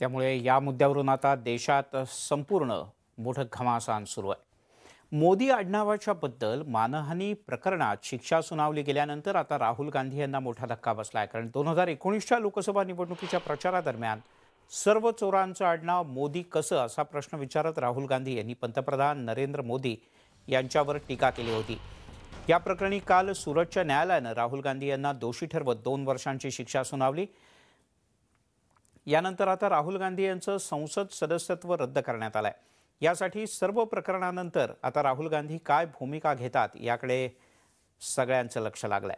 त्यामुळे या मुद्द्यावरून आता देशात संपूर्ण मोठं घमासान सुरू आहे। मोदी आडनावाच्या बद्दल मानहानी प्रकरणात शिक्षा सुनावली गेल्यानंतर आता राहुल गांधी यांना मोठा धक्का बसलाय। कारण 2019च्या लोकसभा निवडणुकीच्या प्रचारादरम्यान सर्व चोरांचं आडनाव मोदी कसं असा प्रश्न विचारत राहुल गांधी यांनी पंतप्रधान नरेंद्र मोदी यांच्यावर टीका केली होती। या प्रकरणी काल सुरतच्या न्यायालयानं राहुल गांधी यांना दोषी ठरवत 2 वर्षांची शिक्षा सुनावली। यानंतर आता राहुल गांधी यांचं संसद सदस्यत्व रद्द करण्यात आलंय। यासाठी सर्व प्रकरणानंतर आता राहुल गांधी काय भूमिका घेतात याकडे सगळ्यांचं लक्ष लागलंय।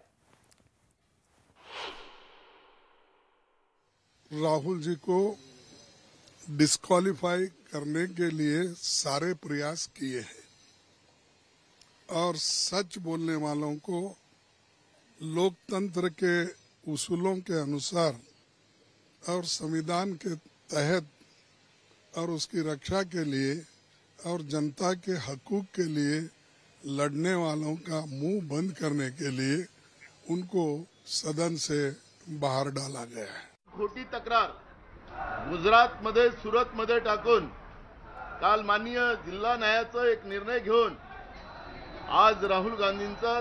राहुल जी को डिस्क्वालीफाई करने के लिए सारे प्रयास किए हैं और सच बोलने वालों को लोकतंत्र के उसूलों के अनुसार और संविधान के तहत और उसकी रक्षा के लिए और जनता के हकूक के लिए लड़ने वालों का मुंह बंद करने के लिए उनको सदन से बाहर डाला गया है। खोटी तक्रार गुजरातमध्ये सुरतमध्ये टाकून काल माननीय जिल्हा न्यायालयाचा एक निर्णय घेऊन आज राहुल गांधींचा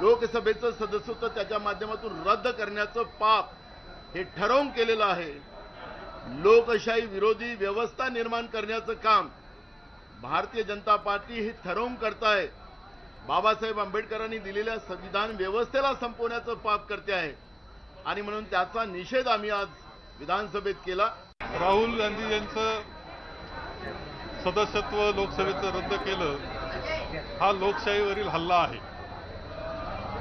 लोकसभेचं सदस्यत्व त्याच्या माध्यमातून रद्द करण्याचं पाप हे ठरवून केलेलं आहे। लोकशाही विरोधी व्यवस्था निर्माण करण्याचं काम भारतीय जनता पार्टी ही ठरवून करताय। बाबासाहेब आंबेडकरांनी दिलेल्या संविधान व्यवस्थेला संपवण्याचं पाप करते आहे आणि म्हणून त्याचा निषेध आम्ही आज विधानसभेत केला। राहुल गांधी यांचं सदस्यत्व लोकसभेचं रद्द केलं हा लोकशाहीवरील हल्ला आहे।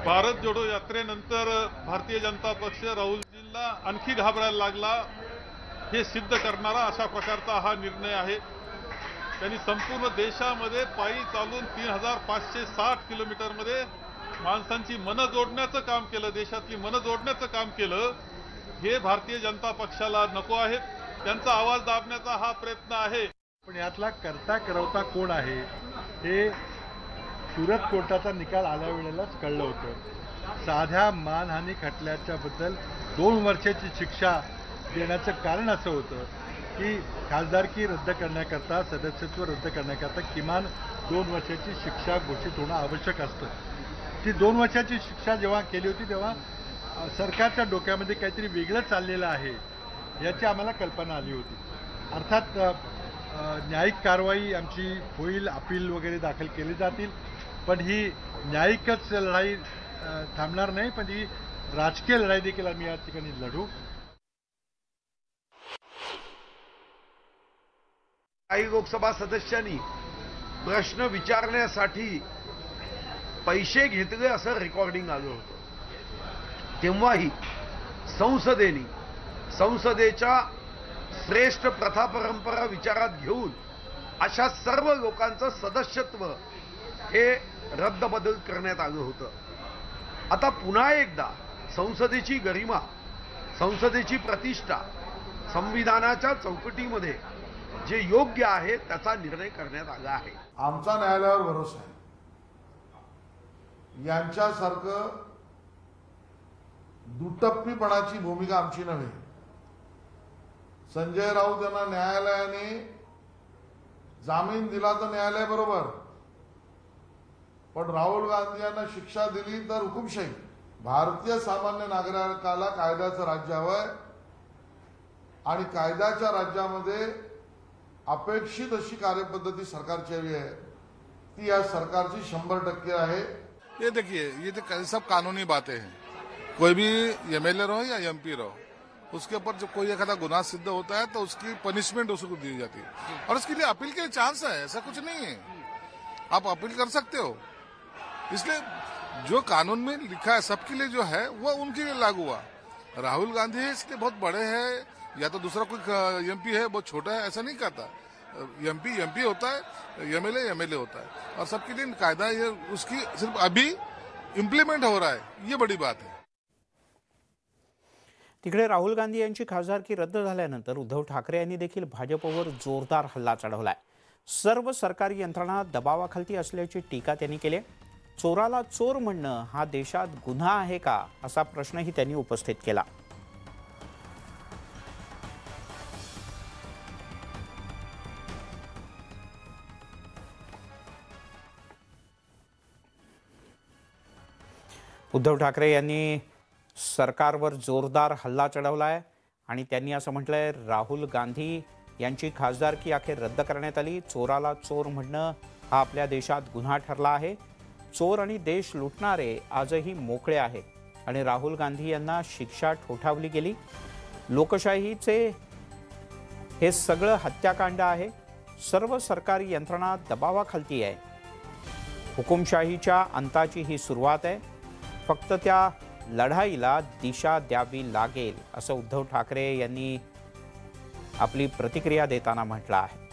भारत जोडो यात्रेनंतर भारतीय जनता पक्ष राहुलजींना आणखी घाबरायला लागला हे सिद्ध करणारा अशा प्रकारचा हा निर्णय आहे। त्यांनी संपूर्ण देशामध्ये पायी चालून 3560 किलोमीटरमध्ये माणसांची मनं जोडण्याचं काम केलं, देशातली मनं जोडण्याचं काम केलं। हे भारतीय जनता पक्षाला नको आहे, त्यांचा आवाज दाबण्याचा हा प्रयत्न आहे। पण यातला करता करवता कोण आहे हे सुरत कोर्टाचा निकाल आल्या वेळेलाच कळलं होतं। साध्या मानहानी खटल्याच्या बद्दल 2 वर्षाची शिक्षा देण्याचं कारण असं होतं की खासदारकी रद्द करण्याकरता सदस्यत्व रद्द करण्याकरता किमान 2 वर्षाची शिक्षा घोषित होणं आवश्यक असतं। ती 2 वर्षाची शिक्षा जेव्हा केली होती तेव्हा सरकारच्या डोक्यामध्ये काहीतरी वेगळं चाललेलं आहे याची आम्हाला कल्पना आली होती। अर्थात न्यायिक कारवाई आमची होईल, अपील वगैरे दाखल केली जातील, पण ही न्यायिकच लढाई थांबणार नाही, पण ही राजकीय लढाई देखील आम्ही या ठिकाणी लढू। काही लोकसभा सदस्यांनी प्रश्न विचारण्यासाठी पैसे घेतले असं रेकॉर्डिंग आलं होतं। तेव्हाही संसदेच्या श्रेष्ठ प्रथा परंपरा विचारात घेऊन अशा सर्व लोकांचं सदस्यत्व हे रद्दबदल करण्यात आलं होतं। आता पुन्हा एकदा संसदेची गरिमा, संसदेची प्रतिष्ठा, संविधानाच्या चौकटीमध्ये जे योग्य आहे त्याचा निर्णय करण्यात आला आहे। आमचा न्यायालयावर भरोसा आहे। यांच्यासारखं दुटप्पीपणाची भूमिका आमची नव्हे। संजय राऊत यांना न्यायालयाने जामीन दिला तर न्यायालय बरोबर, पण राहुल गांधी यांना शिक्षा दिली तर हुकुमशाही। भारतीय सामान्य नागरिकाला कायद्याचं राज्य हवंय आणि कायद्याच्या राज्यामध्ये अपेक्षित अशी कार्यपद्धती सरकारची हवी आहे, ती या सरकारची 100% आहे। ये देखिए, ये तो सब कानूनी बातें हैं। कोई भी एमएलए रहो या एमपी रहो, उसके ऊपर जब कोई एक आधा गुनाह सिद्ध होता है तो उसकी पनिशमेंट उसको दी जाती है और उसके लिए अपील के चांस है। ऐसा कुछ नहीं है, आप अपील कर सकते हो। इसलिए जो कानून में लिखा है सबके लिए जो है वो उनके लिए लागू हुआ। राहुल गांधी इसके बहुत बड़े हैं या तो दूसरा कोई एमपी है बहुत छोटा है, ऐसा नहीं कहता। एमपी होता है, एमएलए होता है और सबके लिए कायदा ये उसकी सिर्फ अभी इम्प्लीमेंट हो रहा है, ये बड़ी बात है। तिकडे राहुल गांधी यांची खासदारकी रद्द झाल्यानंतर उद्धव ठाकरे यांनी देखील भाजपवर जोरदार हल्ला चढवलाय। सर्व सरकारी यंत्रणा दबावाखाली असल्याची टीका त्यांनी केली। चोराला चोर म्हणणं हा देशात गुन्हा आहे का असा प्रश्नही त्यांनी उपस्थित केला। उद्धव ठाकरे यांनी सरकारवर जोरदार हल्ला चढवला आहे आणि त्यांनी असं म्हटलंय, राहुल गांधी यांची खासदारकी अखेर रद्द करण्यात आली. चोराला चोर म्हणणं हा आपल्या देशात गुन्हा ठरला आहे. चोर आणि देश लुटणारे आजही मोकळे आहेत आणि राहुल गांधी यांना शिक्षा ठोठावली गेली. लोकशाहीचे हे सगळं हत्याकांड आहे. सर्व सरकारी यंत्रणा दबावाखाली आहे. हुकुमशाहीच्या अंताची ही सुरुवात आहे. फक्त त्या लढाईला दिशा द्यावी लागेल, असं उद्धव ठाकरे यांनी आपली प्रतिक्रिया देताना म्हटलं आहे.